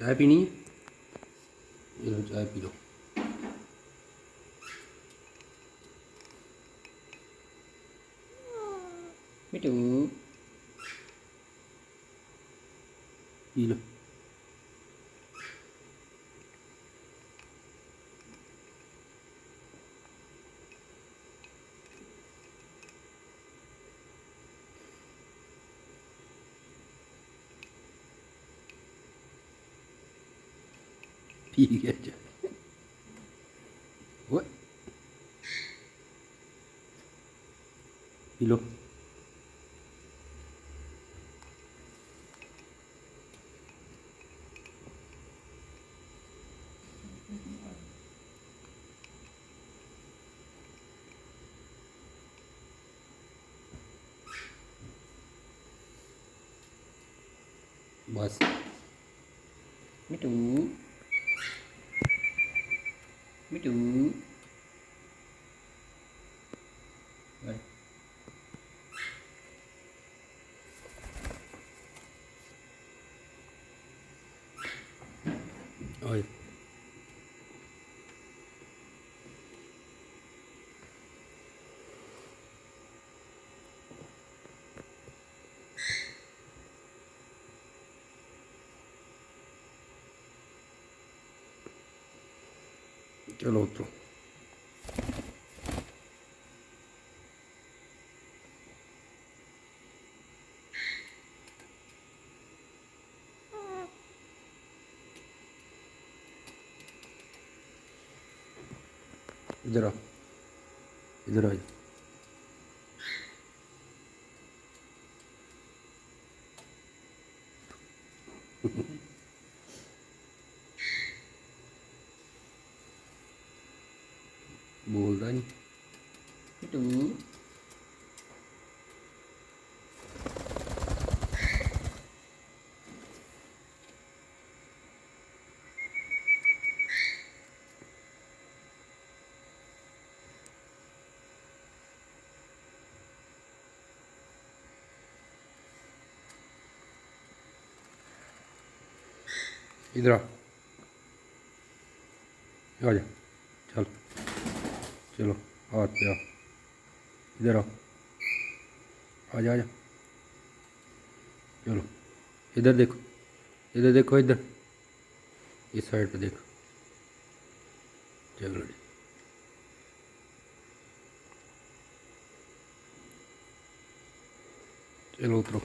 चाय पीनी है? ये लो चाय पी लो। मिठू पी लो। पी गया चाय। ओए पी लो। बस मिठू मिठू ओए चलो उतरो। इधर आ, इधर आ। बोलता नहीं मिठू। इधर आ जा। चल चलो हाथ पे आ। इधर आ, आजा आजा। चलो इधर देखो, इधर देखो, इधर इस साइड पे देखो। चलो चलो उतरो।